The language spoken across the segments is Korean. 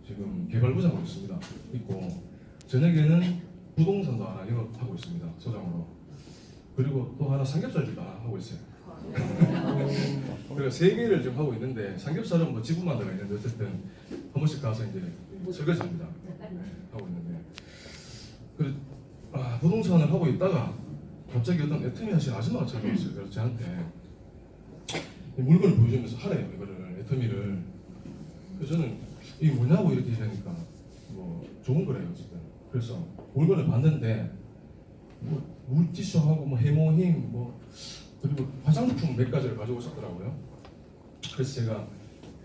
지금 개발부장으로 있고 저녁에는 부동산도 하나 영업하고 있습니다. 소장으로. 그리고 또 하나 삼겹살집도 하나 하고 있어요. 그래서 세 개를 지금 하고 있는데 삼겹살은 뭐 지분만 들어가 있는데 어쨌든 한 번씩 가서 이제 설거지합니다. 하고 있는데 부동산을 하고 있다가 갑자기 어떤 애터미 하신 아줌마가 찾아왔어요. 그래서 저한테 이 물건을 보여주면서 하래요. 이거를 애터미를. 그래서 저는 이게 뭐냐고 이렇게 얘기하니까 뭐 좋은 거래요 어쨌든. 그래서 물건을 봤는데 뭐 물티슈하고 뭐 해모힘 뭐 그리고 화장품 몇 가지를 가지고 오셨더라고요. 그래서 제가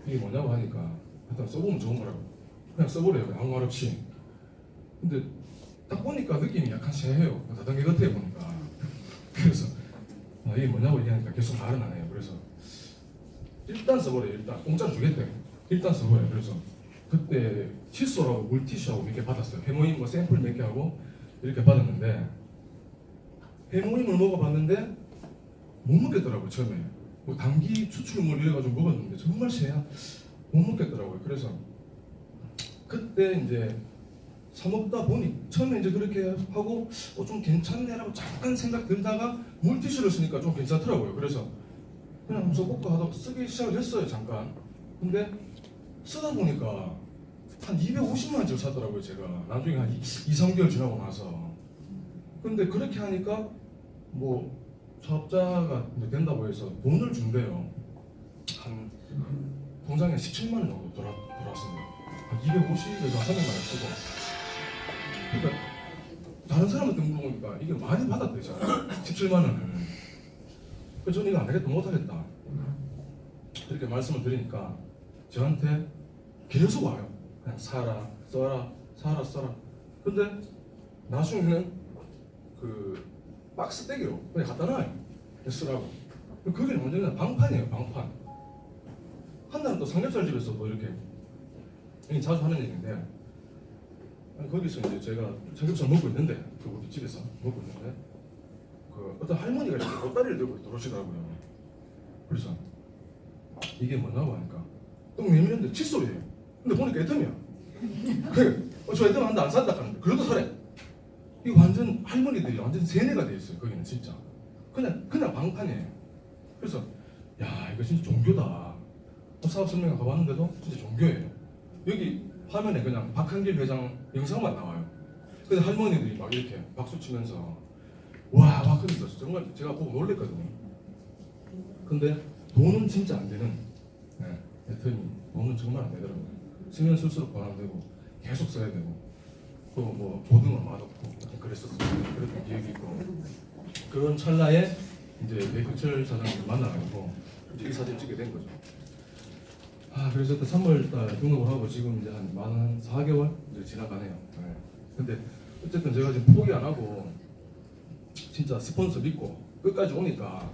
이게 뭐냐고 하니까 일단 써보면 좋은 거라고 그냥 써보래요. 그냥 아무 말 없이. 근데 딱 보니까 느낌이 약간 쎄해요. 다단계 같아요 보니까. 그래서 이게 뭐냐고 얘기하니까 계속 말은 안 해요. 그래서 일단 써보래요. 일단 공짜로 주겠대. 일단 써보래요. 그래서 그때 칫솔하고 물티슈하고 몇 개 받았어요. 해모임 뭐 샘플 몇 개 하고 이렇게 받았는데 해모임을 먹어봤는데 못 먹겠더라고요. 처음에 뭐 당기 추출물 이래가지고 먹었는데 정말 쎄야 못 먹겠더라고요. 그래서 그때 이제 사 먹다 보니 처음에 이제 그렇게 하고 좀 괜찮네라고 잠깐 생각 들다가 물티슈를 쓰니까 좀 괜찮더라고요. 그래서 그냥 써볼까 하다가 쓰기 시작을 했어요. 잠깐. 근데 쓰다 보니까 한 250만 원짜리 샀더라고요. 제가 나중에 한 2~3개월 지나고 나서. 근데 그렇게 하니까 뭐 사업자가 이제 된다고 해서 돈을 준대요. 한 통장에 17만 원 정도 돌아왔습니다. 한 250에서 300만 원 쓰고. 그러니까 다른 사람한테 물어보니까 이게 많이 받았대요. 제가 17만 원을. 그래서 저는 이거 안 되겠다, 못하겠다 이렇게 말씀을 드리니까 저한테 계속 와요. 그냥 사라 써라 사라 써라. 근데 나중에는 그 박스 떼기로 그냥 갖다 놔요. 쓰라고. 그게 완전히 그냥 방판이에요. 방판. 한날은 또 삼겹살집에서도 이렇게 자주 하는 얘기인데 거기서 이제 제가 삼겹살 먹고 있는데 그 우리 집에서 먹고 있는데 그 어떤 할머니가 이렇게 보따리를 들고 들어오시더라고요. 그래서 이게 뭐냐고 하니까 똥 내미는데 칫솔이에요. 근데 보니까 애터미야. 저 애터미 한대 안 산다 하는데 그래도 사래. 이거 완전 할머니들이 완전 세뇌가 돼 있어요. 거기는 진짜 그냥 방판이에요. 그래서 야 이거 진짜 종교다. 사업 설명회 가봤는데도 진짜 종교예요. 여기 화면에 그냥 박한길 회장 영상만 나와요. 근데 할머니들이 막 이렇게 박수 치면서 와 그래서 정말 제가 보고 놀랬거든요. 근데 돈은 진짜 안 되는 애터미 돈은 정말 안 되더라고요. 쓰면 쓸수록 돈 안 되고 계속 써야 되고 또 뭐 조등을 맛없고 그랬었어요. 그랬던 기억이 있고 그런 찰나에 이제 백규철 사장님을 만나가지고 이제 이 사진 찍게 된 거죠. 그래서 3월달 등록을 하고 지금 이제 한 4개월 이제 지나가네요. 근데 어쨌든 제가 지금 포기 안 하고 진짜 스폰서 믿고 끝까지 오니까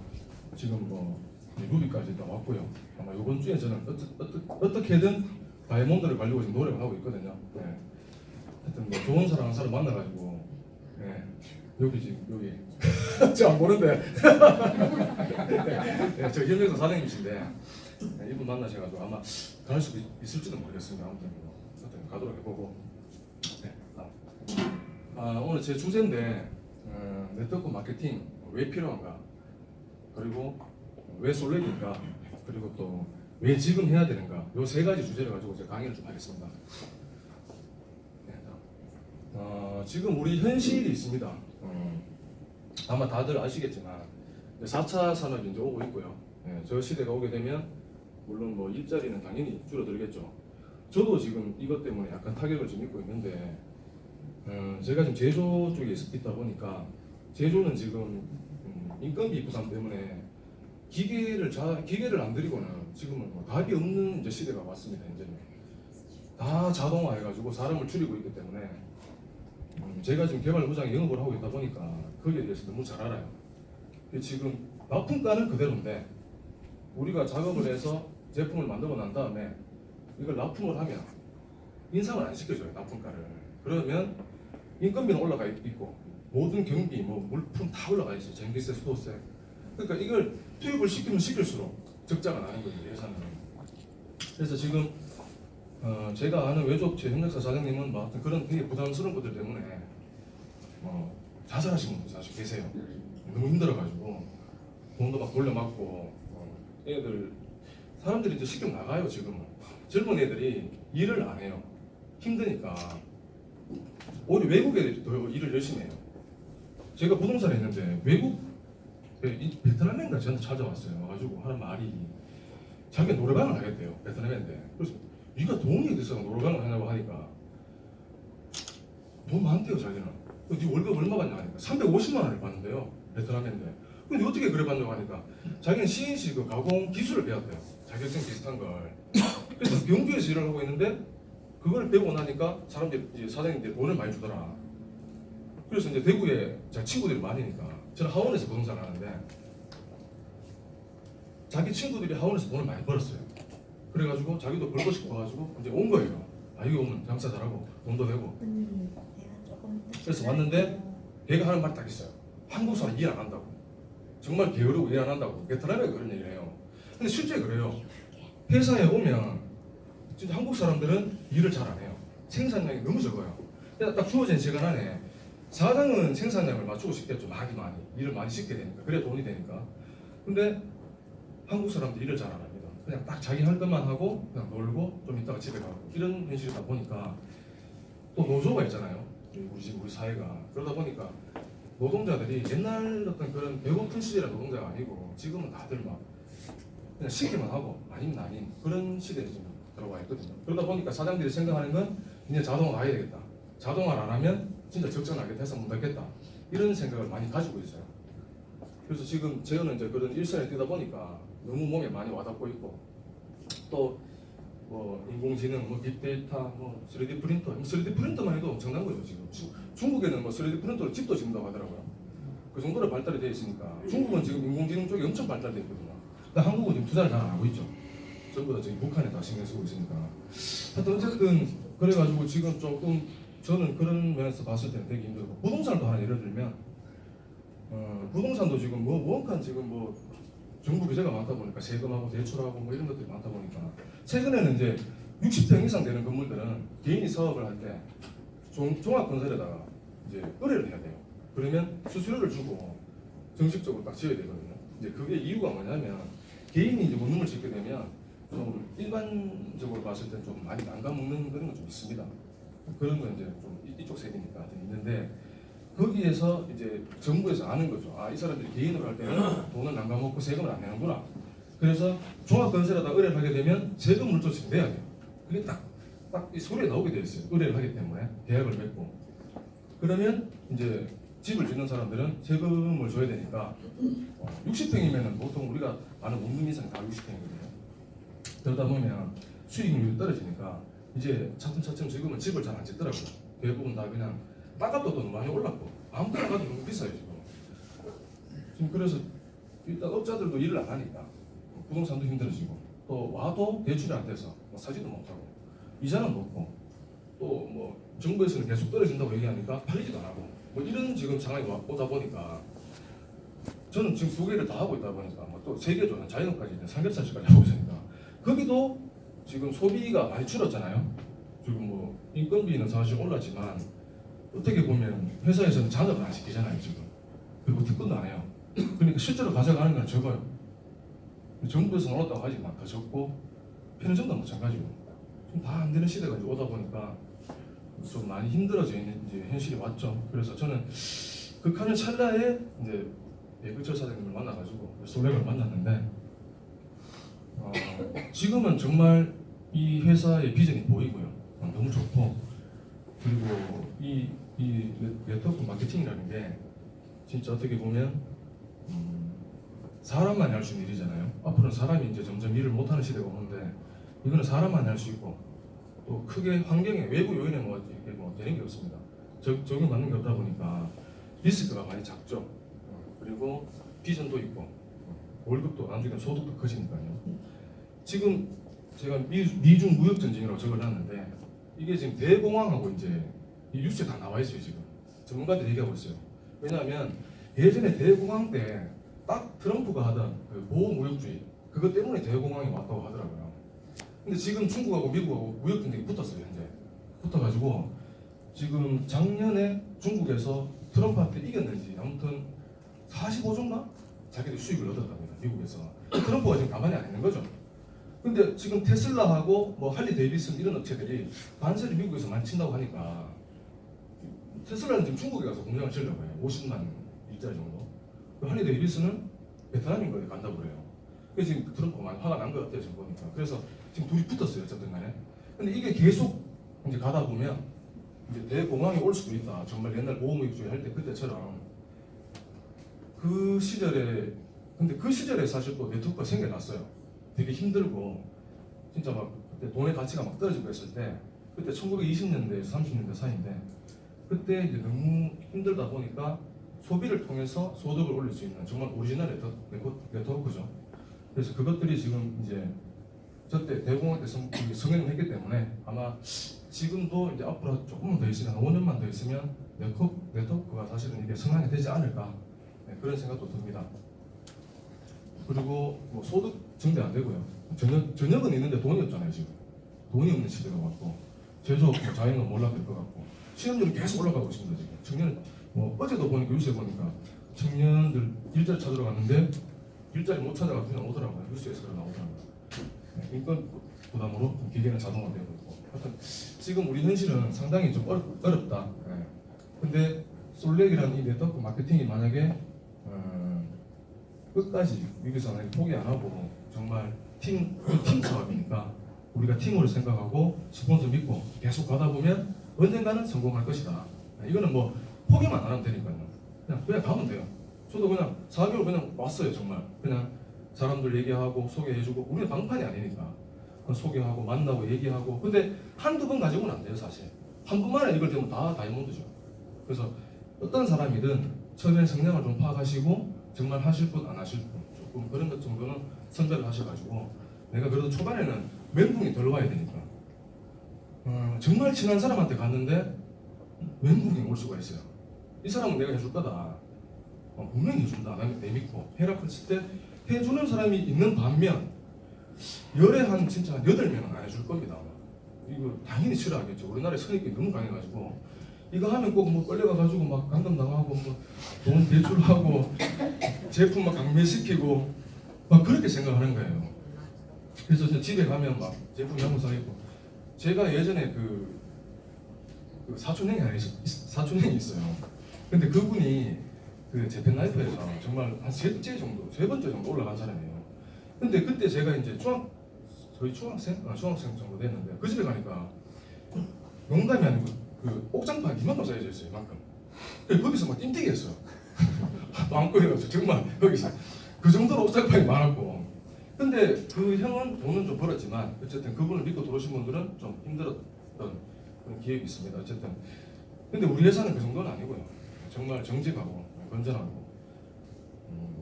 지금 뭐 루비까지 다 왔고요. 아마 이번 주에 저는 어떻게든 다이아몬드를 가려고 지금 노력을 하고 있거든요. 하여튼 뭐 좋은 사람 한 사람 만나가지고 여기 지금 여기 저 안 보는데 저 현명사 사장님이신데 이분 만나셔가지고 아마 갈 수 있을지도 모르겠습니다. 아무튼 가도록 해보고 오늘 제 주제인데 네트워크 마케팅 왜 필요한가 그리고 왜 솔레기인가 그리고 또 왜 지금 해야 되는가 요 세 가지 주제를 가지고 제가 강의를 좀 하겠습니다. 지금 우리 현실이 있습니다. 아마 다들 아시겠지만 4차 산업이 이제 오고 있고요. 저 시대가 오게 되면 물론 뭐 일자리는 당연히 줄어들겠죠. 저도 지금 이것 때문에 약간 타격을 좀 입고 있는데 제가 지금 제조 쪽에 있다 보니까 제조는 지금 인건비 부담 때문에 기계를 안 들이고는 지금은 뭐 답이 없는 이제 시대가 왔습니다. 이제는 다 자동화해가지고 사람을 줄이고 있기 때문에 제가 지금 개발부장 영업을 하고 있다 보니까 거기에 대해서 너무 잘 알아요. 지금 납품가는 그대로인데 우리가 작업을 해서 제품을 만들고 난 다음에 이걸 납품을 하면 인상을 안 시켜줘요. 납품가를. 그러면 인건비는 올라가 있고 모든 경비, 뭐 물품 다 올라가 있어요. 전기세, 수도세. 그러니까 이걸 투입을 시키면 시킬수록 적자가 나는 거예요. 예산은. 그래서 지금 제가 아는 외주업체 협력사 사장님은 뭐 하여튼 그런 되게 부담스러운 것들 때문에 자살하신 분들 사실 계세요. 너무 힘들어가지고 돈도 막 돌려막고 애들 사람들이 이제 시켜 나가요. 지금은 젊은 애들이 일을 안 해요. 힘드니까 오히려 외국 애들이 더 일을 열심히 해요. 제가 부동산에 있는데 외국 베트남인가 저한테 찾아왔어요. 와가지고 하는 말이 자기가 노래방을 하겠대요. 베트남인데. 그래서 네가 돈이 어디서 노래방을 하냐고 하니까 돈 많대요. 자기는. 네 월급 얼마 받냐 하니까 350만 원을 받는데요. 베트남인데. 근데 어떻게 그래 받냐고 하니까 자기는 CNC 그 가공 기술을 배웠대요. 자격증 비슷한 걸. 그래서 경주에서 일을 하고 있는데 그걸 배우고 나니까 사람들이 이제 사장님들이 돈을 많이 주더라. 그래서 이제 대구에 제 친구들이 많으니까 저는 하원에서 부동산을 하는데 자기 친구들이 하원에서 돈을 많이 벌었어요. 그래가지고 자기도 벌고 싶어 가지고 이제 온 거예요. 여기 오면 장사 잘하고 돈도 되고. 그래서 왔는데 걔가 하는 말이 딱 있어요. 한국 사람 일 안 한다고. 정말 게으르고 일 안 한다고. 베트남에 그런 얘기를 해요. 근데 실제 그래요. 회사에 오면 진짜 한국 사람들은 일을 잘 안 해요. 생산량이 너무 적어요. 그냥 딱 주어진 시간 안에 사장은 생산량을 맞추고 싶겠죠. 많이 일을 많이 시켜야 되니까. 그래야 돈이 되니까. 근데 한국 사람들 일을 잘 안 합니다. 그냥 딱 자기 할 것만 하고 그냥 놀고 좀 이따가 집에 가고 이런 현실이다 보니까 또 노조가 있잖아요. 우리 사회가. 그러다 보니까 노동자들이 옛날 어떤 그런 배고픈 시절의 노동자가 아니고 지금은 다들 막 그냥 시키만 하고 아니면 아닌 그런 시대에 지금 들어와 있거든요. 그러다 보니까 사장들이 생각하는 건 이제 자동화 가야 되겠다. 자동화를 안 하면 진짜 적자나겠다 해서 못 하겠다. 이런 생각을 많이 가지고 있어요. 그래서 지금 저는 이제 그런 일선에 뛰다 보니까 너무 몸에 많이 와닿고 있고 또 뭐 인공지능, 뭐 빅데이터, 뭐 3D 프린터, 3D 프린터만 해도 엄청난 거죠 지금. 중국에는 뭐 3D 프린터로 집도 짓는다고 하더라고요. 그 정도로 발달이 되어 있으니까 중국은 지금 인공지능 쪽이 엄청 발달되어 있거든요. 근데 한국은 지금 투자를 잘 안 하고 있죠. 전부 다 저기 북한에 다 신경 쓰고 있으니까. 하여튼 어쨌든 그래가지고 지금 조금 저는 그런 면에서 봤을 때는 되게 힘들고 부동산도 하나 예를 들면 부동산도 지금 뭐 원칸 지금 뭐 정부 규제가 많다 보니까 세금하고 대출하고 뭐 이런 것들이 많다 보니까 최근에는 이제 60평 이상 되는 건물들은 개인이 사업을 할 때 종합건설에다가 이제 의뢰를 해야 돼요. 그러면 수수료를 주고 정식적으로 딱 지어야 되거든요. 이제 그게 이유가 뭐냐면 개인이 이제 원룸을 짓게 되면 좀 일반적으로 봤을 때 좀 많이 난감먹는 그런 건 좀 있습니다. 그런 건 이제 좀 이쪽 세계니까 있는데 거기에서 이제 정부에서 아는 거죠. 이 사람들이 개인으로 할 때는 돈을 난감먹고 세금을 안 내는구나. 그래서 종합건설에다 의뢰를 하게 되면 세금 물조치를 내야 돼요. 그게 딱 이 소리에 나오게 돼 있어요. 의뢰를 하기 때문에 계약을 맺고 그러면 이제 집을 짓는 사람들은 세금을 줘야 되니까 60평이면은 보통 우리가 아는 원룸 이상 다 60평이거든요. 그러다 보면 수익률이 떨어지니까 이제 차츰차츰 지금은 집을 잘 안 짓더라고요. 대부분 다 그냥 땅값도 너무 많이 올랐고 아무거나 가도 너무 비싸요 지금 그래서 일단 업자들도 일을 안 하니까 부동산도 힘들어지고 또 와도 대출이 안 돼서 뭐 사지도 못하고 이자는 높고 또 뭐 정부에서는 계속 떨어진다고 얘기하니까 팔리지도 안 하고 뭐 이런 지금 상황이 오다 보니까 저는 지금 두 개를 다 하고 있다 보니까 뭐 또 세 개죠. 자영업까지 삼겹살집까지 하고 있으니까 거기도 지금 소비가 많이 줄었잖아요. 지금 뭐 인건비는 사실 올랐지만 어떻게 보면 회사에서는 잔업을 안 시키잖아요 지금. 그리고 특권도 안 해요. 그러니까 실제로 가져가는 건 적어요. 정부에서 올랐다고 하지만 더 적고 편의점도 마찬가지고 지금 다 안 되는 시대가 이제 오다 보니까 좀 많이 힘들어져 있는 이제 현실이 왔죠. 그래서 저는 극하는 찰나에 이제 배그철 사장님을 만나가지고 소맥을 만났는데 지금은 정말 이 회사의 비전이 보이고요. 너무 좋고 그리고 이 네트워크 마케팅이라는 게 진짜 어떻게 보면 사람만이 할 수 있는 일이잖아요. 앞으로는 사람이 이제 점점 일을 못하는 시대가 오는데 이거는 사람만이 할 수 있고 또 크게 환경에 외부 요인에 뭐 이렇게 뭐 되는 게 없습니다. 적용받는 게 없다 보니까 리스크가 많이 작죠. 그리고 비전도 있고 월급도 나중에 소득도 커지니까요. 지금 제가 미중 무역 전쟁이라고 적어놨는데 이게 지금 대공황하고 이제 이 뉴스에 다 나와 있어요 지금. 전문가들이 얘기하고 있어요. 왜냐하면 예전에 대공황 때 딱 트럼프가 하던 그 보호무역주의 그것 때문에 대공황이 왔다고 하더라고요. 근데 지금 중국하고 미국하고 무역 경쟁이 붙었어요. 현재 붙어가지고 지금 작년에 중국에서 트럼프한테 이겼는지 아무튼 45조인가 자기들 수익을 얻었답니다. 미국에서. 트럼프가 지금 가만히 안 있는 거죠. 근데 지금 테슬라하고 뭐 할리 데이비슨 이런 업체들이 관세를 미국에서 많이 친다고 하니까 테슬라는 지금 중국에 가서 공장을 지으려고 해요. 50만 일자리 정도. 할리 데이비슨은 베트남인 거에 간다고 그래요. 그래서 지금 트럼프가 많이 화가 난 것 같아요. 지금 보니까. 그래서 지금 둘이 붙었어요. 어쨌든 간에. 근데 이게 계속 이제 가다 보면 이제 대공황이 올 수도 있다. 정말 옛날 보호무역주의 할 때 그때처럼 그 시절에 근데 그 시절에 사실 또 네트워크가 생겨났어요. 되게 힘들고 진짜 막 그때 돈의 가치가 막 떨어지고 했을 때 그때 1920년대에서 30년대 사이인데 그때 이제 너무 힘들다 보니까 소비를 통해서 소득을 올릴 수 있는 정말 오리지널 네트워크죠. 그래서 그것들이 지금 이제 저때 대공황 때 성행을 했기 때문에 아마 지금도 이제 앞으로 조금만 더 있으면 5년만 더 있으면 네트워크가 사실은 이게 성장이 되지 않을까 그런 생각도 듭니다. 그리고 뭐 소득 증대 안 되고요. 전역은 있는데 돈이 없잖아요 지금. 돈이 없는 시대가 왔고 제조업, 뭐 자영업 몰락될 것 같고 실업률이 계속 올라가고 있습니다 지금. 청년 뭐 어제도 보니까 뉴스에 보니까 청년들 일자리 찾으러 갔는데 일자리 못 찾아가 그냥 오더라고요. 뉴스에서 그런 나오더라고요. 인권 부담으로 기계는 자동화되고 있고. 하여튼 지금 우리 현실은 상당히 좀 어렵다. 근데 솔렉이라는 이 네트워크 마케팅이 만약에 끝까지 여기서 만약에 포기 안 하고 정말 팀 사업이니까 우리가 팀으로 생각하고 스폰서 믿고 계속 가다 보면 언젠가는 성공할 것이다. 이거는 뭐 포기만 안 하면 되니까요. 그냥 가면 돼요. 저도 그냥 4개월 그냥 왔어요 정말. 그냥 사람들 얘기하고 소개해주고 우리는 방판이 아니니까 소개하고 만나고 얘기하고 근데 한두 번 가지고는 안 돼요 사실. 한 번만에 이걸 되면 다 다이아몬드죠. 그래서 어떤 사람이든 처음에 성향을 좀 파악하시고 정말 하실 분 안 하실 분 조금 그런 것 정도는 선별을 하셔가지고 내가 그래도 초반에는 멘붕이 덜 와야 되니까 정말 친한 사람한테 갔는데 멘붕이 올 수가 있어요. 이 사람은 내가 해줄 거다. 분명히 해준다. 나는 내믿고 해라했을 때 해주는 사람이 있는 반면 열에 한 진짜 한 8명은 안 해줄 겁니다. 이거 당연히 싫어하겠죠. 우리나라의 선입견이 너무 강해가지고 이거 하면 꼭 뭐 끌려가가지고 막 감금당하고 뭐 돈 대출하고 제품 막 강매시키고 막 그렇게 생각하는 거예요. 그래서 집에 가면 막 제품 한번 사겠고 제가 예전에 그 사촌형이 있어요. 근데 그분이 그 재팬라이프에서 정말 한 세 번째 정도 올라간 사람이에요. 근데 그때 제가 이제 저희 중학생 정도 됐는데 그 집에 가니까 농담이 아니고 그 옥장판 이만큼 쌓여져 있어요. 이만큼. 거기서 막 띵띵이 했어요. 마음껏해가지고 정말 거기서 그 정도로 옥장판이 많았고. 근데 그 형은 돈은 좀 벌었지만 어쨌든 그분을 믿고 들어오신 분들은 좀 힘들었던 그런 기억이 있습니다. 어쨌든 근데 우리 회사는 그 정도는 아니고요. 정말 정직하고 건전하고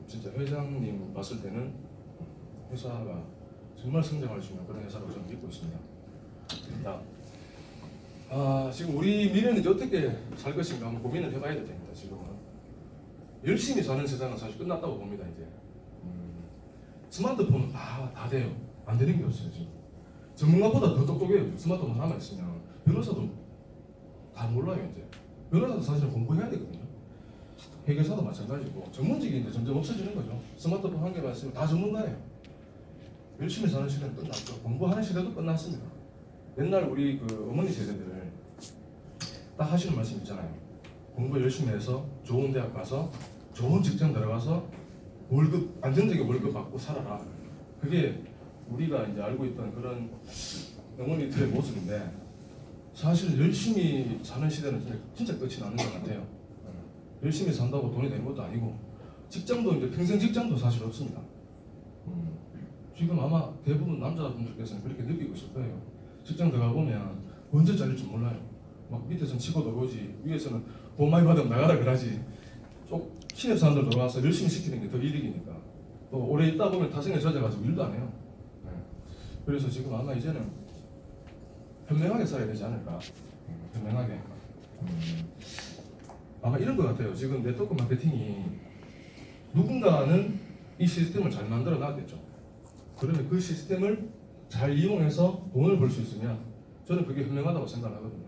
진짜 회장님 봤을 때는 회사가 정말 성장할 수 있는 그런 회사라고 저는 믿고 있습니다. 지금 우리 미래는 이제 어떻게 살 것인가 한번 고민을 해봐야 될 텐니다. 지금은 열심히 사는 세상은 사실 끝났다고 봅니다. 이제 스마트폰은 다 돼요. 안 되는 게 없어요. 지금 전문가보다 더 똑똑해요. 스마트폰 하나 있으면 변호사도 다 몰라요. 이제 변호사도 사실 공부해야 되거든요. 회계사도 마찬가지고 전문직이 이제 점점 없어지는 거죠. 스마트폰 한 개만 있으면 다 전문가예요. 열심히 사는 시대는 끝났죠. 공부하는 시대도 끝났습니다. 옛날 우리 그 어머니 세대들 딱 하시는 말씀 있잖아요. 공부 열심히 해서 좋은 대학 가서 좋은 직장 들어가서 월급 안정적인 월급 받고 살아라. 그게 우리가 이제 알고 있던 그런 어머니들의 모습인데 사실 열심히 사는 시대는 진짜 끝이 나는 것 같아요. 열심히 산다고 돈이 되는 것도 아니고 직장도 이제 평생 직장도 사실 없습니다. 지금 아마 대부분 남자분들께서는 그렇게 느끼고 있을 거예요. 직장 들어가 보면 언제 잘릴지 몰라요. 막 밑에서는 치고 들어오지 위에서는 돈 많이 받으면 나가라 그러지. 쪽 신입사원들 들어와서 열심히 시키는 게 더 이득이니까 또 오래 있다 보면 타성에 젖어가지고 일도 안 해요. 그래서 지금 아마 이제는 현명하게 살아야 되지 않을까. 현명하게. 아마 이런 것 같아요. 지금 네트워크 마케팅이 누군가는 이 시스템을 잘 만들어 놨겠죠. 그러면 그 시스템을 잘 이용해서 돈을 벌 수 있으면 저는 그게 현명하다고 생각을 하거든요.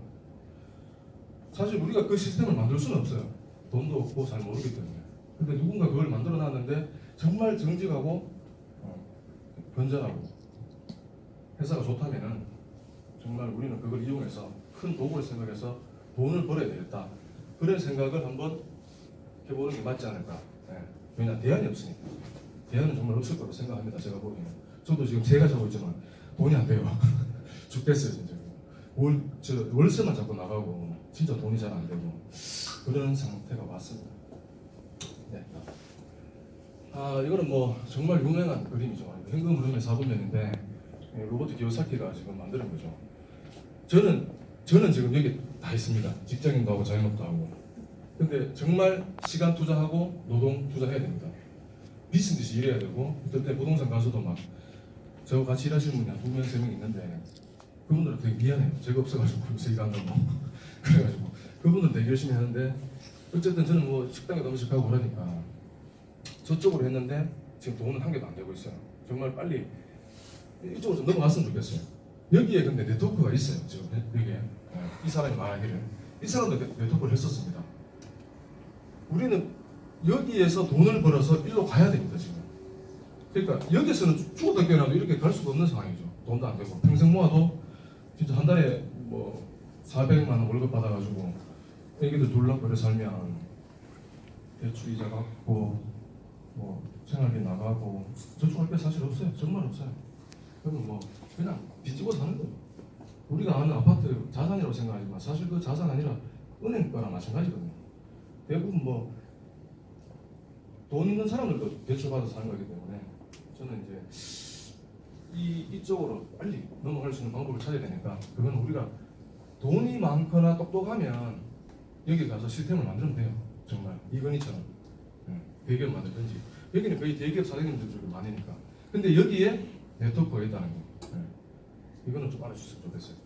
사실 우리가 그 시스템을 만들 수는 없어요. 돈도 없고 잘 모르기 때문에. 근데 누군가 그걸 만들어 놨는데 정말 정직하고 건전하고 회사가 좋다면은 정말 우리는 그걸 이용해서 큰 도구를 생각해서 돈을 벌어야 되겠다. 그런 생각을 한번 해보는 게 맞지 않을까. 왜냐 대안이 없으니까. 대안은 정말 없을 거라고 생각합니다. 제가 보기에는. 저도 지금 제가 자고 있지만 돈이 안 돼요. 죽겠어요 진짜. 월세만 자꾸 나가고 진짜 돈이 잘 안 되고 그런 상태가 왔습니다. 네. 이거는 뭐 정말 유명한 그림이죠. 현금 흐름의 4분면인데 로버트 기요사키가 지금 만드는 거죠. 저는 지금 여기 다 있습니다. 직장인도 하고 자영업도 하고. 근데 정말 시간 투자하고 노동 투자해야 됩니다. 미친 듯이 일해야 되고 그때 부동산 가수도 막 저와 같이 일하시는 분이 한 2명, 3명 있는데 그분들은 되게 미안해요. 제가 없어가지고 요새 일 안 하고 그래가지고 그분들은 되게 열심히 하는데 어쨌든 저는 뭐 식당에 음식 하고 그러니까 저쪽으로 했는데 지금 돈은 한 개도 안 되고 있어요. 정말 빨리 이쪽으로 좀 넘어갔으면 좋겠어요. 여기에 근데 네트워크가 있어요. 지금 여기에 이 사람이 말하기를 이 사람도 네트워크를 했었습니다. 우리는 여기에서 돈을 벌어서 일로 가야 됩니다 지금. 그러니까 여기서는 죽었다 깨어나도 이렇게 갈 수가 없는 상황이죠. 돈도 안 되고 평생 모아도 진짜 한 달에 뭐 400만 원 월급 받아가지고 애기들 둘러버려 살면 대출 이자 갚고 뭐 생활비 나가고 저축할 게 사실 없어요. 정말 없어요. 그러면 뭐 그냥 빚지고 사는 거예요. 우리가 아는 아파트 자산이라고 생각하지만 사실 그 자산 아니라 은행 거랑 마찬가지거든요. 대부분 뭐 돈 있는 사람들도 대출 받아서 사는 거기 때문에 저는 이제 이쪽으로 빨리 넘어갈 수 있는 방법을 찾아야 되니까 그건 우리가 돈이 많거나 똑똑하면 여기 가서 시스템을 만들면 돼요. 정말 이건희처럼 대기업 만들든지 여기는 거의 대기업 사장님들 쪽이 많으니까. 근데 여기에 네트워크가 있다는 거 이거는 좀 알아주셨으면 좋겠어요.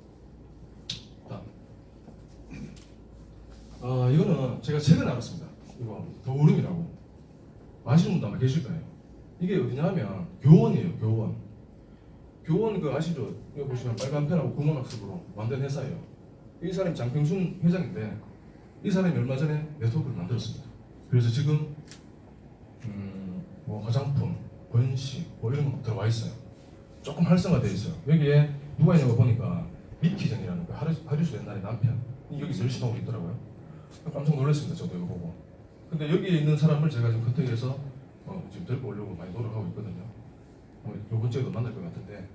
다음 이거는 제가 최근에 알았습니다. 이거 더오름이라고 아시는 분도 아마 계실 거예요. 이게 어디냐면 교원이에요. 교원 그 아시죠? 여기 보시면 빨간 펜하고 구몬학습으로 만든 회사예요. 이 사람이 장평순 회장인데 이 사람이 얼마 전에 네트워크를 만들었습니다. 그래서 지금 뭐 화장품, 번식 뭐 이런 거 들어와 있어요. 조금 활성화되어 있어요. 여기에 누가 있는 거 보니까 미키전이라는 그 하리수 옛날에 남편 여기서 열심히 하고 있더라고요. 깜짝 놀랐습니다. 저도 이거 보고. 근데 여기에 있는 사람을 제가 지금 컨택해서 지금 데리고 오려고 많이 노력하고 있거든요. 이번 주에도 만날 것 같은데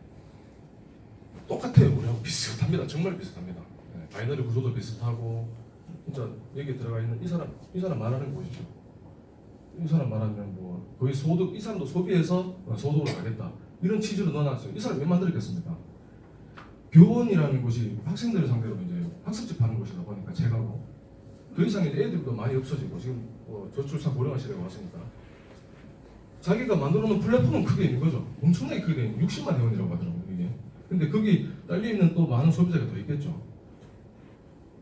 똑같아요. 우리하고 비슷합니다. 정말 비슷합니다. 바이너리 구조도 비슷하고 진짜 여기 들어가 있는 이 사람 말하는 거 보시죠. 이 사람 말하면 뭐 거의 소득 이 사람도 소비해서 소득으로 가겠다 이런 취지로 넣어놨어요. 이 사람 왜 만들었겠습니까? 교원이라는 곳이 학생들을 상대로 이제 학습집 하는 곳이다 보니까 제가고 더 이상 이제 애들도 많이 없어지고 지금 저출산 고령화 시대가 왔으니까 자기가 만들어놓은 플랫폼은 크게 있는 거죠. 엄청나게 크게 되는 60만 회원이라고 하더라고요 이게. 근데 거기 딸려있는 또 많은 소비자가 더 있겠죠.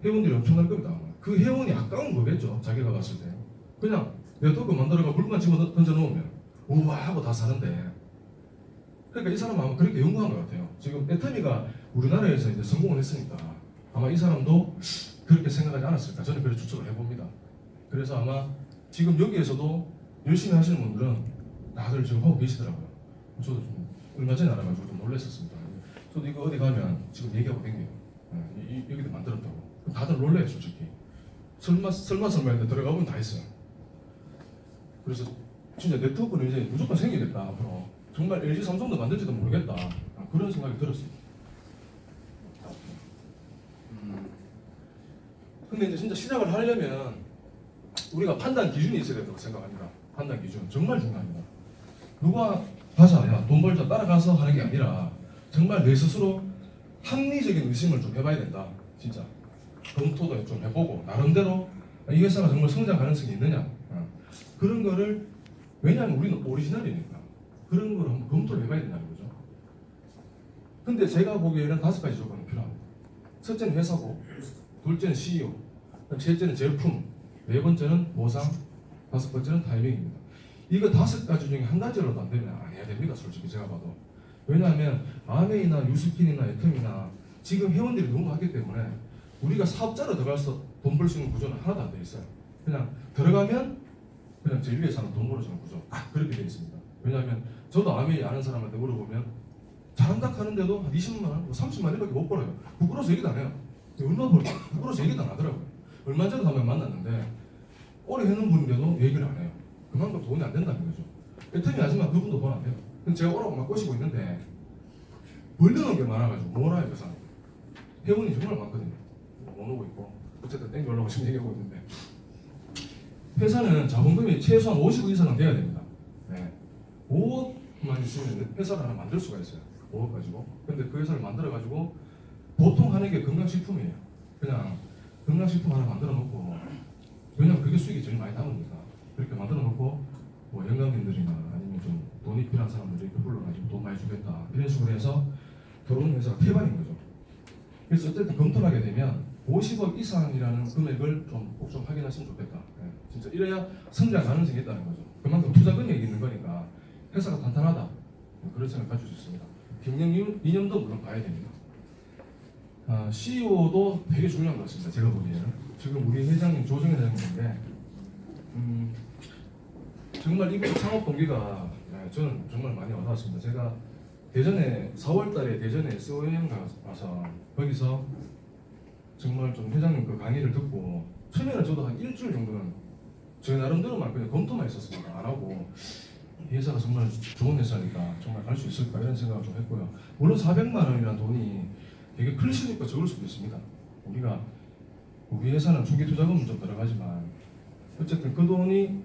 회원들이 엄청날 겁니다. 아마. 그 회원이 아까운 거겠죠. 자기가 봤을 때 그냥 네트워크 만들어가 물건 집어 던져놓으면 우와 하고 다 사는데 그러니까 이 사람은 아마 그렇게 연구한 것 같아요. 지금 애터미가 우리나라에서 이제 성공을 했으니까 아마 이 사람도 그렇게 생각하지 않았을까 저는 그렇게 추측을 해봅니다. 그래서 아마 지금 여기에서도 열심히 하시는 분들은 다들 지금 하고 계시더라고요. 저도 좀 얼마 전에 알아가지고 좀 놀랐었습니다. 저도 이거 어디 가면 지금 얘기하고 댕겨요. 여기도 만들었다고. 다들 놀래요 솔직히. 설마 했는데 들어가보면 다 있어요. 그래서 진짜 네트워크는 이제 무조건 생기겠다 앞으로. 정말 LG 삼성도 만들지도 모르겠다 그런 생각이 들었어요. 근데 이제 진짜 시작을 하려면 우리가 판단 기준이 있어야 된다고 생각합니다. 판단 기준 정말 중요합니다. 누가 가자 돈 벌자 따라가서 하는 게 아니라 정말 내 스스로 합리적인 의심을 좀 해봐야 된다. 진짜 검토도 좀 해보고 나름대로 이 회사가 정말 성장 가능성이 있느냐 그런 거를 왜냐하면 우리는 오리지널이니까 그런 걸 한번 검토를 해봐야 된다는 거죠. 근데 제가 보기에는 5가지 조건이 필요합니다. 첫째는 회사고 둘째는 CEO 셋째는 제품 네 번째는 보상 5번째는 타이밍입니다. 이거 5가지 중에 한 가지로도 안 되면 안 해야 됩니다. 솔직히 제가 봐도 왜냐하면 아메이나 유스킨이나 애텀이나 지금 회원들이 너무 많기 때문에 우리가 사업자로 들어가서 돈 벌 수 있는 구조는 하나도 안 돼 있어요. 그냥 들어가면 그냥 제일 위에 사람 돈 벌어주는 구조. 그렇게 돼 있습니다. 왜냐하면 저도 아메이 아는 사람한테 물어보면 잘한다 하는데도 한 20만 원, 30만 원밖에 못 벌어요. 부끄러워서 얘기도 안 해요. 얼마 벌까? 부끄러워서 얘기도 안 하더라고요. 얼마 전에 한번 만났는데 오래 했는 분인데도 얘기를 안 해요. 그만큼 돈이 안 된다는 거죠. 애터미 아줌마 그분도 돈 안 돼요. 근데 제가 오라고 막 꼬시고 있는데 벌려놓은 게 많아가지고 못 와요. 그 사람. 회원이 정말 많거든요. 못 오고 있고 어쨌든 땡겨오려고 지금 얘기하고 있는데 회사는 자본금이 최소한 50억 이상은 돼야 됩니다. 네. 5억만 있으면 회사를 하나 만들 수가 있어요. 5억 가지고. 근데 그 회사를 만들어가지고 보통 하는 게 건강식품이에요. 그냥 건강식품 하나 만들어 놓고 왜냐면 그게 수익이 제일 많이 남으니까 그렇게 만들어 놓고 뭐 영감님들이나 아니면 좀 돈이 필요한 사람들 이렇게 불러가지고 돈 많이 주겠다 이런 식으로 해서 들어오는 회사가 태반인 거죠. 그래서 어쨌든 검토를 하게 되면 50억 이상이라는 금액을 꼭 좀 확인하시면 좋겠다. 네. 진짜 이래야 성장 가능성이 있다는 거죠. 그만큼 투자 금액이 있는 거니까 회사가 탄탄하다. 네, 그런 생각 가질 수 있습니다. 경영 이념도 물론 봐야 됩니다. CEO도 되게 중요한 것 같습니다. 제가 보기에는 지금 우리 회장님 조정현 회장님인데 정말 이번 창업 동기가 저는 정말 많이 와닿았습니다. 제가 대전에 4월달에 대전에 SOM 가서 거기서 정말 좀 회장님 그 강의를 듣고 처음에는 저도 한 일주일 정도는 제 나름대로만 그냥 검토만 했었습니다. 안 하고 이 회사가 정말 좋은 회사니까 정말 갈 수 있을까 이런 생각을 좀 했고요. 물론 400만 원이라는 돈이 되게 클리시니까 적을 수도 있습니다. 우리 회사는 초기 투자금은 좀 들어가지만 어쨌든 그 돈이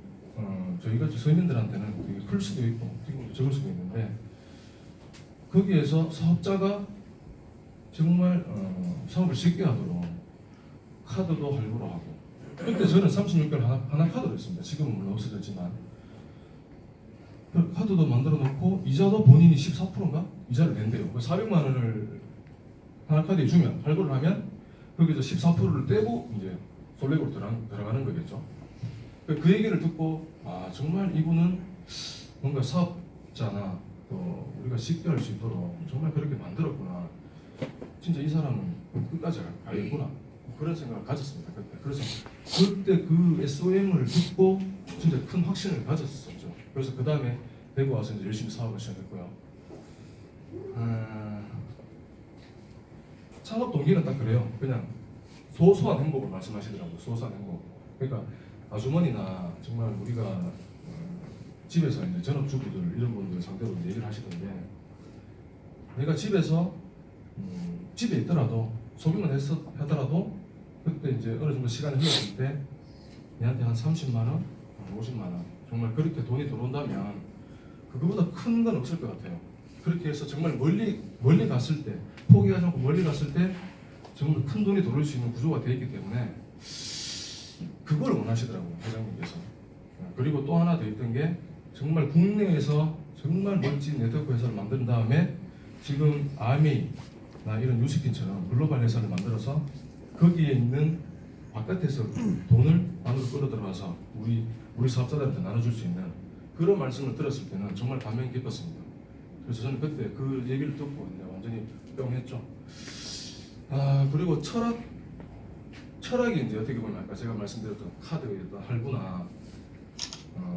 저희가 서민들한테는 되게 클 수도 있고 되게 적을 수도 있는데 거기에서 사업자가 정말 사업을 쉽게 하도록 카드도 할부로 하고 그때 저는 36개월 하나 카드로 했습니다. 지금은 물론 없어졌지만 그 카드도 만들어 놓고 이자도 본인이 14%인가? 이자를 낸대요. 400만 원을 하나 카드에 주면 할부를 하면 거기서 14%를 떼고 이제 솔렉으로 들어가는 거겠죠. 그 얘기를 듣고 정말 이분은 뭔가 사업자나 또 우리가 쉽게 할 수 있도록 정말 그렇게 만들었구나. 진짜 이 사람은 끝까지 가겠구나. 그런 생각을 가졌습니다. 그때. 그래서 그때 그 SOM을 듣고 진짜 큰 확신을 가졌었죠. 그래서 그 다음에 대구 와서 이제 열심히 사업을 시작했고요. 창업 동기는 딱 그래요. 그냥 소소한 행복을 말씀하시더라고요. 소소한 행복. 그러니까 아주머니나 정말 우리가 집에서 이제 전업주부들 이런 분들 상대로 얘기를 하시던데 내가 집에서 집에 있더라도 소비만 하더라도 그때 이제 어느 정도 시간이 흘렀을 때 내한테 한 30만 원, 50만 원 정말 그렇게 돈이 들어온다면 그거보다 큰 건 없을 것 같아요. 그렇게 해서 정말 멀리 갔을 때 포기하지 않고 멀리 갔을 때 정말 큰 돈이 들어올 수 있는 구조가 되어 있기 때문에 그걸 원하시더라고요. 회장님께서. 그리고 또 하나 더 있던 게 정말 국내에서 정말 멋진 네트워크 회사를 만든 다음에 지금 아메이나 이런 유스킨처럼 글로벌 회사를 만들어서 거기에 있는 바깥에서 돈을 안으로 끌어들어와서 우리 사업자들한테 나눠줄 수 있는 그런 말씀을 들었을 때는 정말 감명이 깊었습니다. 그래서 저는 그때 그 얘기를 듣고 완전히 뿅했죠. 그리고 철학이 이제 어떻게 보면 아까 제가 말씀드렸던 카드의 어떤 할부나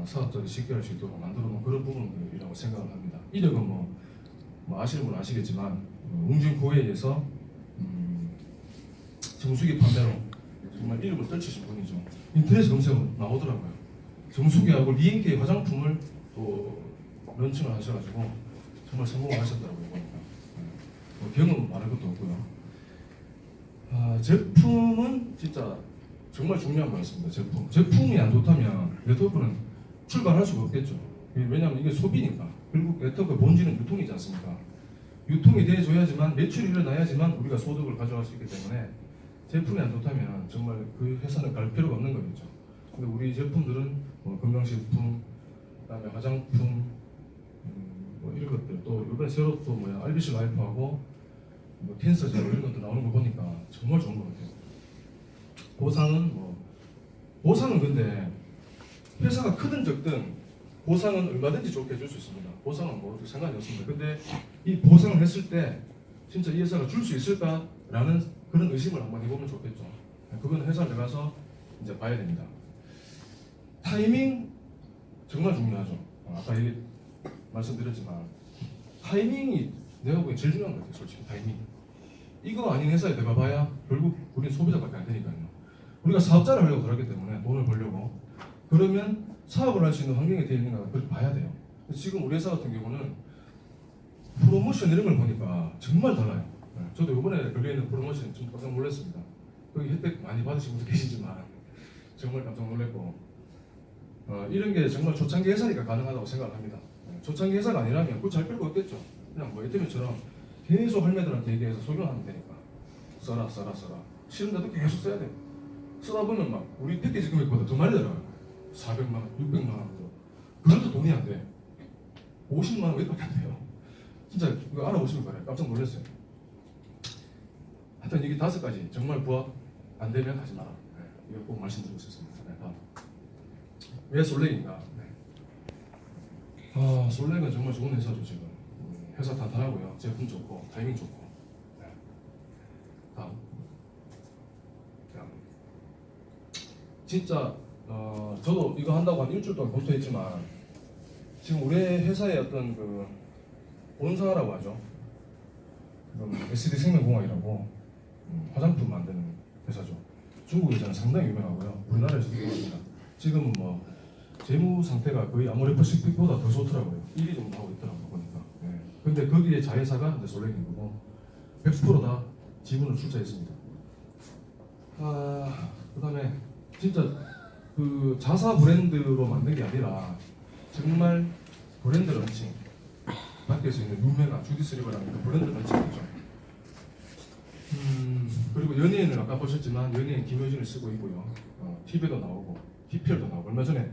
사업자들이 쉽게 할 수 있도록 만들어 놓은 그런 부분이라고 생각을 합니다. 이력은 뭐 아시는 분은 아시겠지만 웅진코웨이에서 정수기 판매로 정말 이름을 떨치신 분이죠. 인터넷 검색어 나오더라고요. 정수기하고 리엔케이 화장품을 또 런칭을 하셔가지고 정말 성공을 하셨더라고요. 보니까. 경험은 말할 것도 없고요. 제품은 진짜 정말 중요한 것 같습니다. 제품이 안 좋다면 네트워크는 출발할 수가 없겠죠. 왜냐하면 이게 소비니까. 결국 네트워크 본질은 유통이지 않습니까? 유통이 돼줘야지만 매출이 일어나야지만 우리가 소득을 가져갈 수 있기 때문에 제품이 안 좋다면 정말 그 회사는 갈 필요가 없는 거겠죠. 근데 우리 제품들은 건강식품, 그다음에 화장품, 뭐 이런 것들 또 이번에 새로 또 RBC 라이프하고 캔서 제로 이런 것도 나오는 거 보니까 정말 좋은 것 같아요. 보상은 근데 회사가 크든 적든 보상은 얼마든지 좋게 해줄 수 있습니다. 보상은 뭐 상관이 없습니다. 근데 이 보상을 했을 때 진짜 이 회사가 줄 수 있을까라는 그런 의심을 한번 해보면 좋겠죠. 그건 회사를 나가서 이제 봐야 됩니다. 타이밍 정말 중요하죠. 아까 얘기 말씀드렸지만 타이밍이 내가 보기엔 제일 중요한 것 같아요. 솔직히 타이밍. 이거 아닌 회사에 들어가봐야 결국 우리는 소비자밖에 안 되니까요. 우리가 사업자를 하려고 들어갔기 때문에 돈을 벌려고 그러면 사업을 할 수 있는 환경이 되어 있는가 그걸 봐야 돼요. 지금 우리 회사 같은 경우는 프로모션 이런 걸 보니까 정말 달라요. 저도 이번에 걸려있는 프로모션 좀 깜짝 놀랐습니다. 거기 혜택 많이 받으신 분도 계시지만 정말 깜짝 놀랐고 이런 게 정말 초창기 회사니까 가능하다고 생각합니다. 초창기 회사가 아니라면 그거 잘 필요가 없겠죠. 그냥 뭐 애터미처럼 계속 할매들한테 얘기해서 소개하면 되니까 써라 싫은데도 계속 써야 돼요. 쓰다 보면 막 우리 패키지 금액보다 더 많이 들어가요. 400만 원, 600만 원 그것도 돈이 안 돼. 50만 원 외밖에 안 돼요. 진짜 이거 알아보시면 바래요. 깜짝 놀랐어요. 하여튼 이게 5가지 정말 부합 안 되면 하지 마라. 이거 꼭 말씀드리고 싶습니다. 다음. 왜 솔렉인가? 솔렉은 정말 좋은 회사죠. 지금 회사 탄탄하고요. 제품 좋고 타이밍 좋고. 다음. 진짜 저도 이거 한다고 한 일주일 동안 검토했지만 지금 우리 회사의 어떤 그 본사라고 하죠. SD생명공학이라고 화장품 만드는 회사죠. 중국에서는 상당히 유명하고요. 우리나라에서도 유명합니다. 지금은 뭐 재무 상태가 거의 아모레퍼시픽보다 더 좋더라고요. 1위 정도 하고 있더라고요 보니까. 근데 거기에 자회사가 이제 솔렉인 거고 100%다 지분을 출자했습니다. 그다음에 진짜 그 자사 브랜드로 만든 게 아니라 정말 브랜드 런칭 밖에서 있는 유명한 주디스 리버라는 그 브랜드 런칭이죠. 그리고 연예인을 아까 보셨지만 연예인 김효진을 쓰고 있고요. TV에도 나오고 TPL도 나오고 얼마 전에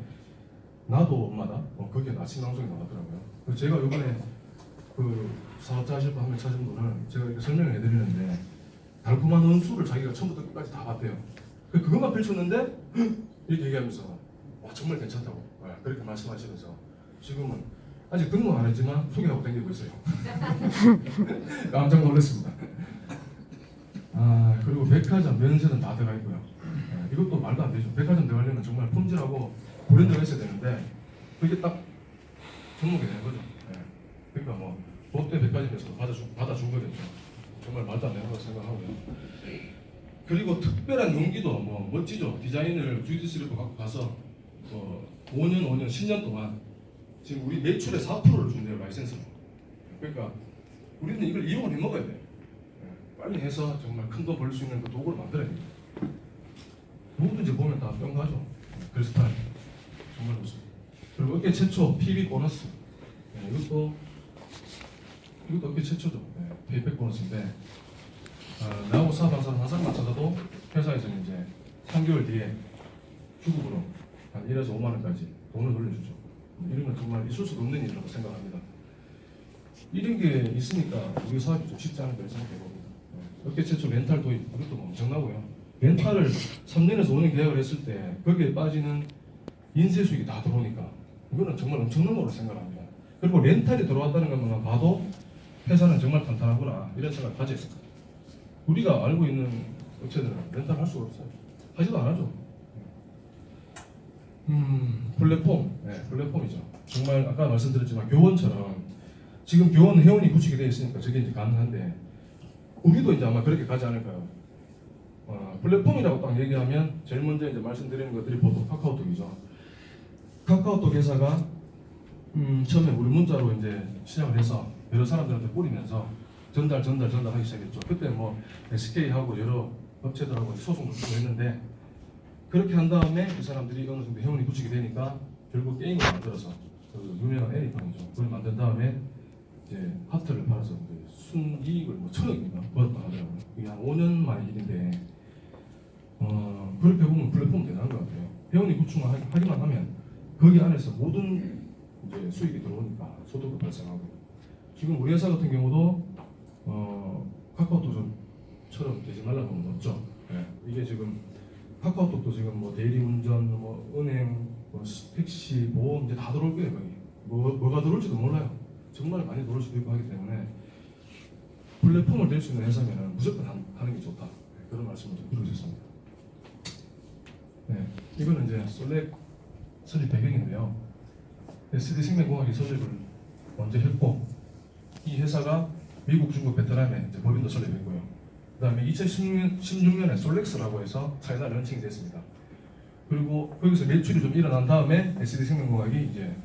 나도 엄마다 거기에 아침 방송에 나왔더라고요. 그래서 제가 이번에 그 사업자 하실 분 한 명 찾은 분을 제가 이렇게 설명을 해드리는데 달콤한 은수를 자기가 처음부터 끝까지 다 봤대요. 그것만 펼쳤는데 이렇게 얘기하면서 와 정말 괜찮다고 그렇게 말씀하시면서 지금은 아직 등록 안 했지만 소개하고 다니고 있어요. 깜짝 놀랐습니다. 그리고 백화점, 면세점 다 들어가 있고요. 이것도 말도 안 되죠. 백화점 들어가려면 정말 품질하고 브랜드가 있어야 되는데 그게 딱 접목이 되는 거죠. 그러니까 뭐 롯데 백화점에서도 받아준 거겠죠. 정말 말도 안 되는 거라고 생각하고요. 그리고 특별한 용기도 뭐 멋지죠. 디자인을 듀티스리로 갖고 가서 5년, 10년 동안 지금 우리 매출의 4%를 준대요, 라이센스로. 그러니까 우리는 이걸 이용을 해 먹어야 돼. 빨리 해서 정말 큰 돈 벌 수 있는 그 도구를 만들어야 됩니다. 누구든지 보면 다 뿅 가죠. 그 스타일 정말 좋습니다. 그리고 업계 최초 PB 보너스. 이것도 업계 최초죠. 페이백 보너스인데 나하고 사업한 사람 한 사람만 찾아도 회사에서는 이제 3개월 뒤에 주급으로 한 1에서 5만 원까지 돈을 돌려주죠. 이런 건 정말 있을 수도 없는 일이라고 생각합니다. 이런 게 있으니까 우리 사업이 좀 쉽지 않은 걸 생각해봅니다. 업계 최초 렌탈 도입, 이것도 엄청나고요. 렌탈을 3년에서 5년 계약을 했을 때 거기에 빠지는 인쇄 수익이 다 들어오니까 이거는 정말 엄청난 거로 생각합니다. 그리고 렌탈이 들어왔다는 것만 봐도 회사는 정말 탄탄하구나 이런 생각을 가져야 있습니다. 우리가 알고 있는 업체들은 렌탈 할 수가 없어요. 하지도 안 하죠. 플랫폼이죠. 정말 아까 말씀드렸지만 교원처럼 지금 교원 회원이 구축이 되어 있으니까 저게 이제 가능한데 우리도 이제 아마 그렇게 가지 않을까요? 플랫폼이라고 딱 얘기하면 제일 먼저 이제 말씀드리는 것들이 보통 카카오톡이죠. 카카오톡 회사가 처음에 우리 문자로 이제 시작을 해서 여러 사람들한테 뿌리면서 전달하기 시작했죠. 그때 뭐 SK하고 여러 업체들하고 소송도 주고 했는데 그렇게 한 다음에 그 사람들이 어느 정도 회원이 구축이 되니까 결국 게임을 만들어서 그 유명한 애니팡이죠. 그걸 만든 다음에 이제 하트를 팔아서 순이익을 뭐 1,000억인가 벌었다 하더라고요. 이게 한 5년 만의 일인데 그렇게 보면 플랫폼 대단한 것 같아요. 회원이 구축하기만 하면 거기 안에서 모든 이제 수익이 들어오니까 소득이 발생하고 지금 우리 회사 같은 경우도 카카오톡처럼 되지 말라고 하면 없죠. 이게 지금 카카오톡도 지금 뭐 대리운전, 뭐 은행, 뭐 택시, 보험 이제 다 들어올 거예요. 거기 뭐가 들어올지도 몰라요. 정말 많이 들어올 수도 있고 하기 때문에 플랫폼을 될 수 있는 회사면은 무조건 하는 게 좋다. 네, 그런 말씀을 좀 드리고 싶습니다. 네, 이거는 이제 솔렉 설립 배경인데요. SD생명공학이 설립을 먼저 했고 이 회사가 미국, 중국, 베트남에 이제 법인도 설립했고요. 그다음에 2016년에 솔렉스라고 해서 차이나 런칭이 됐습니다. 그리고 거기서 매출이 좀 일어난 다음에 SD생명공학이 이제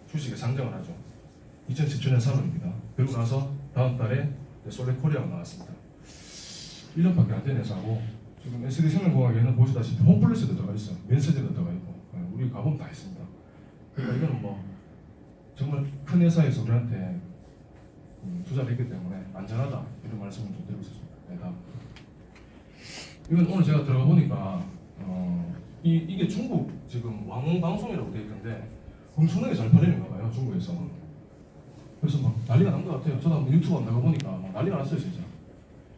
주식에 상장을 하죠. 2017년 3월입니다. 그리고 나서 다음 달에 솔렉 코리아가 나왔습니다. 1년밖에 안 된 회사고 지금 SD생명공학에는 보시다시피 홈플러스도 들어가 있어요. 면세점도 들어가 있고 우리 가보면 다 있습니다. 그러니까 이거는 뭐 정말 큰 회사에서 우리한테 투자를 했기 때문에 안전하다 이런 말씀을 좀 드리고 싶습니다. 네, 다음. 이건 오늘 제가 들어가 보니까 이게 중국 지금 왕방송이라고 되어 있는데 엄청나게 잘 팔리는가 봐요 중국에서. 그래서 막 난리가 난 것 같아요. 저도 한번 유튜브 나가 보니까 막 난리가 났어요 진짜.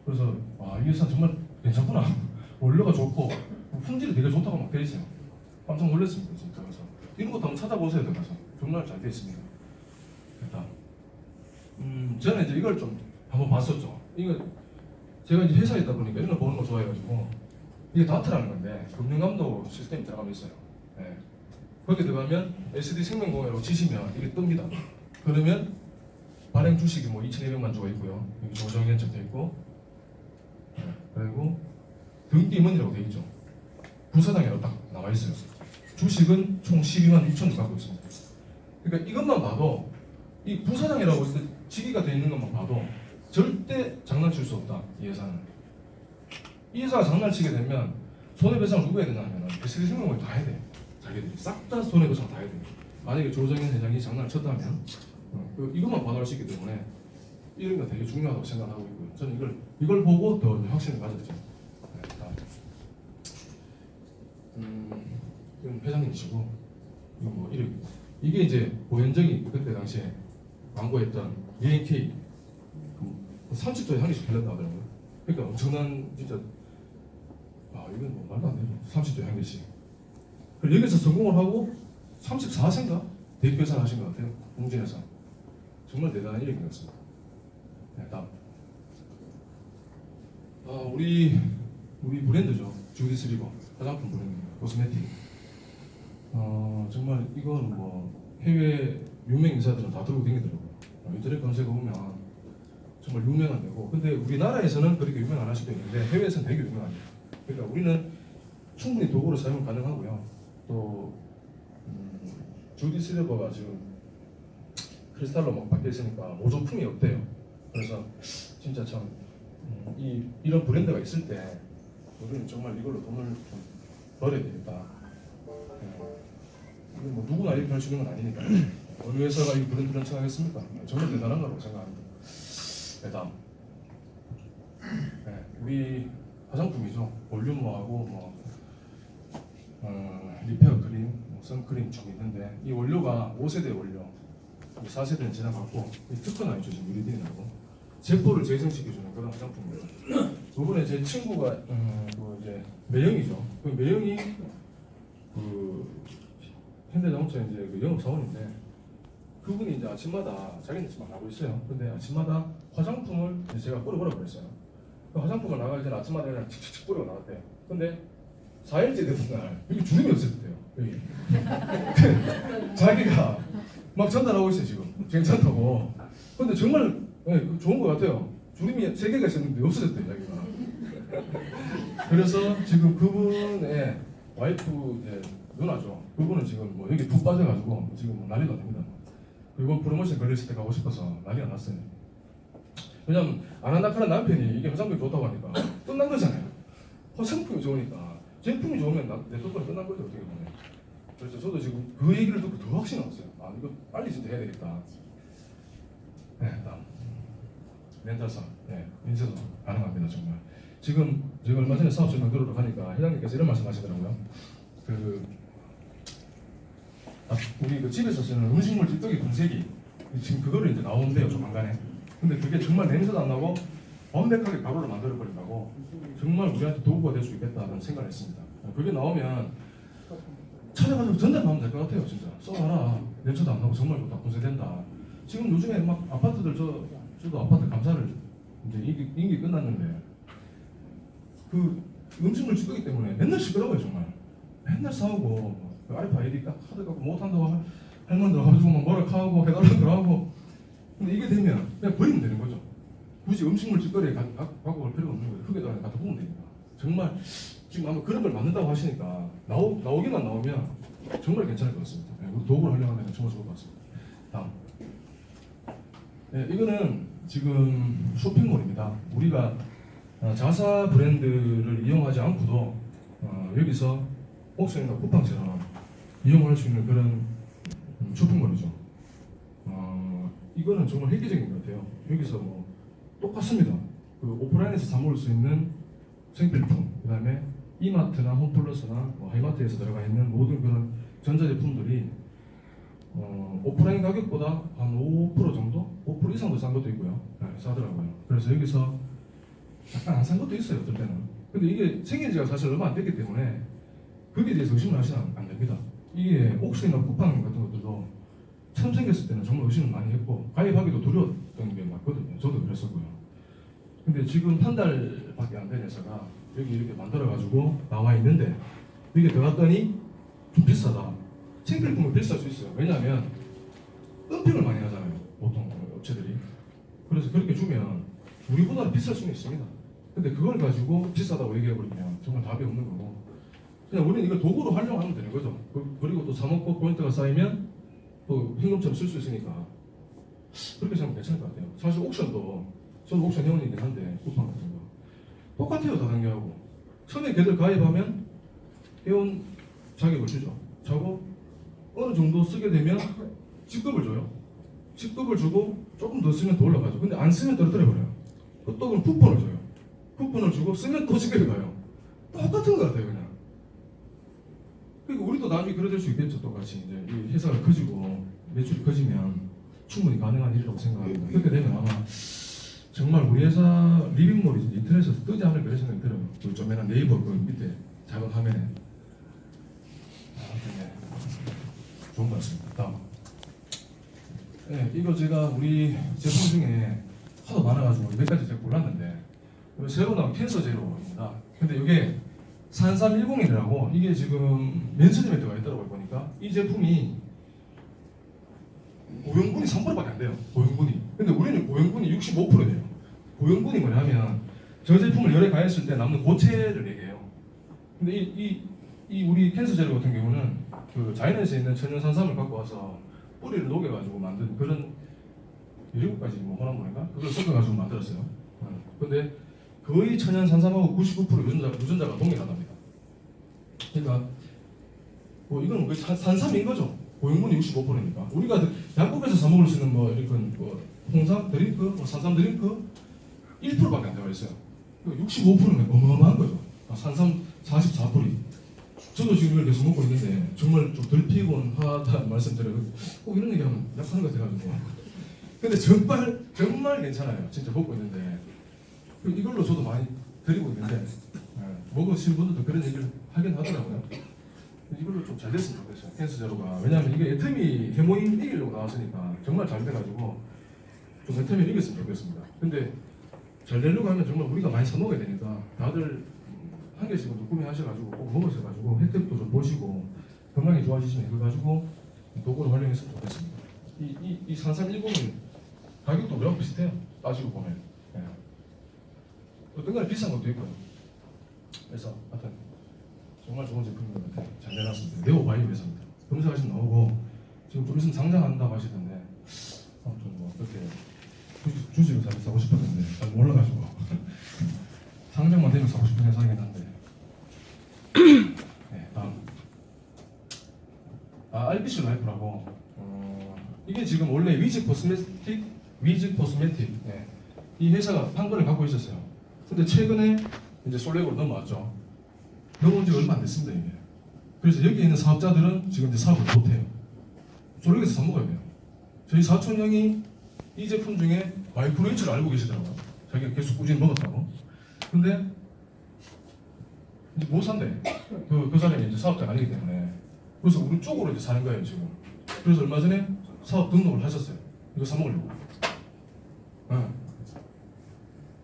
그래서 이 회사 정말 괜찮구나. 원료가 좋고 품질이 되게 좋다고 막 돼 있어요. 깜짝 놀랐습니다 진짜. 그래서 이런 것도 한번 찾아보세요 들어가서. 정말 잘 돼 있습니다. 일단 저는 이제 이걸 좀 한번 봤었죠. 이거 제가 이제 회사에 있다 보니까 이런 거 보는 거 좋아해가지고 이게 다트라는 건데 금융감독 시스템이 들어가면 있어요. 네. 거기 들어가면 SD생명공학이라고 치시면 이게 뜹니다. 그러면 발행 주식이 뭐 2,200만 주가 있고요. 여기 조정현 적혀 있고 그리고 등기임원이라고 되어 있죠. 부사장이라고 딱 나와 있어요. 주식은 총 12만 6천 주 갖고 있습니다. 그러니까 이것만 봐도 이 부사장이라고 직위가 되어 있는 것만 봐도 절대 장난칠 수 없다. 이 회사는. 이 회사가 장난치게 되면 손해배상을 누구 해야 되냐 하면 SD생명을 다 해야 돼요. 자기들이 싹 다 손해배상 다 해야 돼요. 만약에 조정현 회장이 장난을 쳤다면 이것만 봐도 알 수 있기 때문에 이런 거 되게 중요하다고 생각하고 있고요. 저는 이걸 보고 더 확신을 가졌죠. 네, 다음. 이건 회장님이시고 이거 뭐 이게 이제 고현정이 그때 당시에 광고했던 ENK 30조에 한 개씩 팔렸다 하더라고요. 그러니까 엄청난 진짜 이건 뭐 말도 안 되죠. 30조에 한 개씩. 그리고 여기서 성공을 하고 34세인가 대표회사를 하신 것 같아요. 공진에서. 정말 대단한 일이었습니다. 네, 다음. 우리 브랜드죠. 주디스 리버 화장품 브랜드입니다. 코스메틱. 정말 이건 뭐 해외 유명 인사들은 다 들고 다니더라고요. 인터넷 검색해 보면 정말 유명한 데고, 근데 우리나라에서는 그렇게 유명 안 할 수도 있는데 해외에서는 되게 유명합니다. 그러니까 우리는 충분히 도구로 사용 가능하고요. 또 주디스 리버가 지금 크리스탈로 막 박혀 있으니까 모조품이 없대요. 그래서 진짜 참 이런 브랜드가 있을 때 우리는 정말 이걸로 돈을 좀 벌어야 되겠다. 이건 뭐 누구나 이렇게 할 수 있는 건 아니니까. 어느 회사가 이 브랜드를 런칭하겠습니까? 정말 대단한 거라고 생각합니다. 네, 다음. 네, 우리 화장품이죠. 볼륨모하고 리페어 크림, 선크림 좀 있는데 이 원료가 5세대 원료, 4세대는 지나갔고 특허나 있죠 지금 유리딘이라고 제포를 재생시켜주는 그런 화장품입니다. 이번에 제 친구가 이제 매형이죠. 그 매형이 현대자동차 이제 그 영업 사원인데 그분이 이제 아침마다 자기는 지금 나고 있어요. 근데 아침마다 화장품을 제가 뿌려보라고 그랬어요. 그 화장품을 나가기 전에 아침마다 그냥 칙칙칙 뿌리고 나갔대요. 근데 4일째 되는 날 여기 주름이 없었대요. 여기 자기가 막 전달하고 있어요 지금. 괜찮다고. 근데 정말 좋은 것 같아요. 주름이 3개가 있었는데 없어졌대요 자기가. 그래서 지금 그분의 와이프 이제 누나죠. 그분은 지금 뭐 여기 푹 빠져가지고 지금 뭐 난리가 납니다. 이번 프로모션 걸렸을 때 가고 싶어서 난리가 났어요. 왜냐면 아나나카란 남편이 이게 화장품이 좋다고 하니까 끝난 거잖아요. 화장품이 좋으니까 제품이 좋으면 내 덕분에 끝난 거죠 어떻게 보면. 그래서 저도 지금 그 얘기를 듣고 더 확신이 왔어요. 이거 빨리 진짜 해야 되겠다. 네, 다음. 렌탈사, 인쇄도 가능합니다 정말. 지금 제가 얼마 전에 사업 설명 들으러 가니까 회장님께서 이런 말씀하시더라고요. 우리 그 집에서 쓰는 음식물 찌꺼기 분쇄기 지금 그거를 이제 나오는데요 조만간에. 근데 그게 정말 냄새도 안 나고 완벽하게 가로로 만들어버린다고 정말 우리한테 도구가 될 수 있겠다는 생각을 했습니다. 그게 나오면 찾아가지고 전달하면 될 것 같아요. 진짜 써봐라. 냄새도 안 나고 정말 좋다. 분쇄된다. 지금 요즘에 막 아파트들 저도 아파트 감사를 이제 임기 끝났는데 그 음식물 찌꺼기 때문에 맨날 시끄러워요. 정말 맨날 싸우고 그 아이파 아이디 카드 갖고 못한다고 할머니들 가지고 막 뭐라 하고 해달라고 하고 근데 이게 되면 그냥 버리면 되는 거죠. 굳이 음식물 찌꺼기에 갖고 갈 필요가 없는 거예요. 흙에다가 갖다 부으면 되니까. 정말 지금 아마 그런 걸 만든다고 하시니까 나오기만 나오면 정말 괜찮을 것 같습니다. 네, 도구를 활용하면 정말 좋을 것 같습니다. 다음. 네, 이거는 지금 쇼핑몰입니다. 우리가 자사 브랜드를 이용하지 않고도 여기서 옥션이나 쿠팡처럼 이용할 수 있는 그런 쇼핑몰이죠. 이거는 정말 획기적인 것 같아요. 여기서 뭐 똑같습니다. 그 오프라인에서 사 먹을 수 있는 생필품, 그 다음에 이마트나 홈플러스나 뭐 하이마트에서 들어가 있는 모든 그런 전자제품들이 오프라인 가격보다 한 5% 정도? 5% 이상도 싼 것도 있고요. 네, 싸더라고요. 그래서 여기서 약간 안 싼 것도 있어요. 어떨 때는. 근데 이게 생긴 지가 사실 얼마 안 됐기 때문에 거기에 대해서 의심을 하시면 안 됩니다. 이게 옥션이나 쿠팡 같은 것들도 처음 생겼을 때는 정말 의심을 많이 했고 가입하기도 두려웠던 게 맞거든요. 저도 그랬었고요. 근데 지금 한 달밖에 안 된 회사가 여기 이렇게 만들어가지고 나와 있는데 여기 들어갔더니 좀 비싸다. 생필품은 비쌀 수 있어요. 왜냐하면 덤핑을 많이 하잖아요. 보통 업체들이. 그래서 그렇게 주면 우리보다 비쌀 수는 있습니다. 근데 그걸 가지고 비싸다고 얘기해버리면 정말 답이 없는 거고 그냥 우리는 이걸 도구로 활용하면 되는 거죠. 그리고 또 사먹고 포인트가 쌓이면 또 현금처럼 쓸 수 있으니까 그렇게 생각하면 괜찮을 것 같아요. 사실 옥션도 저도 옥션 회원이긴 한데 쿠팡 같은 거 똑같아요. 다단계하고 처음에 걔들 가입하면 회원 자격을 주죠. 자고 어느 정도 쓰게 되면 직급을 줘요. 직급을 주고 조금 더 쓰면 더 올라가죠. 근데 안 쓰면 떨어뜨려버려요. 또 그럼 쿠폰을 줘요. 쿠폰을 주고 쓰면 또 직급이 가요. 똑같은 것 같아요. 그냥. 그러니까 우리도 나중에 그래 될 수 있겠죠. 똑같이 이제 이 회사가 커지고 매출이 커지면 충분히 가능한 일이라고 생각합니다. 그렇게 되면 아마 정말 우리 회사 리빙몰이 인터넷에서 뜨지 않을 그런 생각이 들어요. 그 좀에나 네이버 그 밑에 작은 화면에 네. 좋은 것 같습니다. 다음. 네, 이거 제가 우리 제품 중에 하도 많아가지고 몇 가지 제가 골랐는데 새로 나온 캔서 제로입니다. 근데 이게 3310이라고 이게 지금 맨스리에 들어가 있더라고요. 보니까 이 제품이 고형분이 3%밖에 안 돼요. 고형분이. 근데 우리는 고형분이 65%예요. 고형분이 뭐냐면 저 제품을 열에 가했을 때 남는 고체를 얘기해요. 근데 이 우리 캔서 제로 같은 경우는 그 자연에서 있는 천연산삼을 갖고 와서 뿌리를 녹여가지고 만든 그런 7가지 뭐 호나물인가? 그걸 섞어가지고 만들었어요. 근데 거의 천연산삼하고 99% 유전자가 동일하답니다. 그러니까 뭐 이건 거의 산삼인 거죠. 고형분이 65%니까 우리가 약국에서 사 먹을 수 있는 뭐 이런 뭐 홍삼 드링크, 뭐 산삼 드링크 1%밖에 안 들어가 있어요. 65%는 어마어마한 거죠. 산삼 44%. 저도 지금 이걸 계속 먹고 있는데 정말 좀 덜 피곤하다는 말씀드려요. 꼭 이런 얘기하면 약하는 것 같아가지고. 근데 정말 괜찮아요. 진짜 먹고 있는데 이걸로 저도 많이 드리고 있는데 먹으신 분들도 그런 얘기를 하긴 하더라고요. 이걸로 좀 잘 됐으면 좋겠어요. 캔서 제로가. 왜냐하면 이게 애터미 해모인 이기려고 나왔으니까 정말 잘 돼가지고 좀 애터미를 이겼으면 좋겠습니다. 근데 잘 되려고 하면 정말 우리가 많이 사 먹어야 되니까 다들 한 개씩은 구매하셔가지고 꼭 먹으셔가지고 혜택도 좀 보시고 건강이 좋아지시면 이거 가지고 도구를 활용했으면 좋겠습니다. 이 3310은 가격도 우리하고 비슷해요. 따지고 보면. 네. 어떤 건 비싼 것도 있고요. 그래서 하여튼 정말 좋은 제품인 것 같아요. 잘 내놨습니다. 네오바이오 회사입니다. 검색하시면 나오고 지금 좀 있으면 상장한다고 하시던데 아무튼 뭐 그렇게 주식을 사고 싶었는데 잘 몰라가지고 상장만 되면 사고 싶은 회사이긴 한데 네, 다음 RBC 라이프라고 이게 지금 원래 위즈 코스메틱 네. 이 회사가 판권을 갖고 있었어요. 근데 최근에 이제 솔레고로 넘어왔죠. 넘어온 지 얼마 안 됐습니다 이게. 그래서 여기 있는 사업자들은 지금 이제 사업을 못해요. 솔레고에서 사 먹어야 돼요. 저희 사촌 형이 이 제품 중에 마이크로인치를 알고 계시더라고요. 자기가 계속 꾸준히 먹었다고. 근데 이제 못 산대. 그 사람이 이제 사업자가 아니기 때문에. 그래서 우리 쪽으로 이제 사는 거예요 지금. 그래서 얼마 전에 사업 등록을 하셨어요. 이거 사 먹으려고. 네.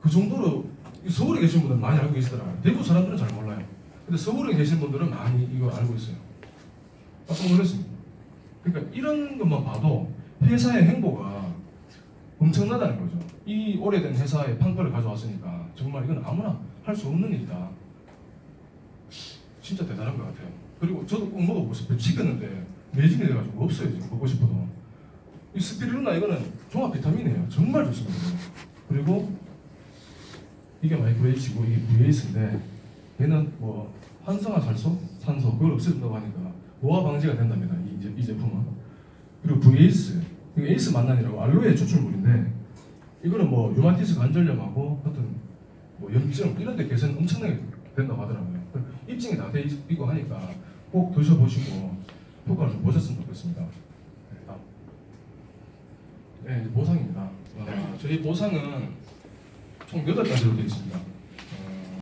그 정도로 서울에 계신 분들은 많이 알고 계시더라고요. 대구 사람들은 잘 몰라요. 근데 서울에 계신 분들은 많이 이거 알고 있어요. 깜짝 놀랐습니다. 그러니까 이런 것만 봐도 회사의 행보가 엄청나다는 거죠. 이 오래된 회사의 판권을 가져왔으니까 정말 이건 아무나 할 수 없는 일이다. 진짜 대단한 것 같아요. 그리고 저도 꼭 먹어보고 싶어요. 시켰는데 매진이 돼가지고 없어요. 지금 먹고 싶어도. 이 스피루리나 이거는 종합 비타민이에요. 정말 좋습니다. 그리고 이게 마이크로H고 이게 VAS인데 얘는 뭐 활성화살소, 산소 그걸 없애준다고 하니까 노화 방지가 된답니다. 이 제품은. 그리고 VAS, 이거 에이스 만난이라고 알로에 추출물인데 이거는 뭐 류마티스 관절염하고 어떤 뭐 염증 이런 데 개선 엄청나게 된다고 하더라고요. 입증이 다 돼 있고 하니까 꼭 드셔보시고 효과를 좀 보셨으면 좋겠습니다. 네, 다음. 네, 보상입니다. 저희 보상은 총 8가지로 되어 있습니다.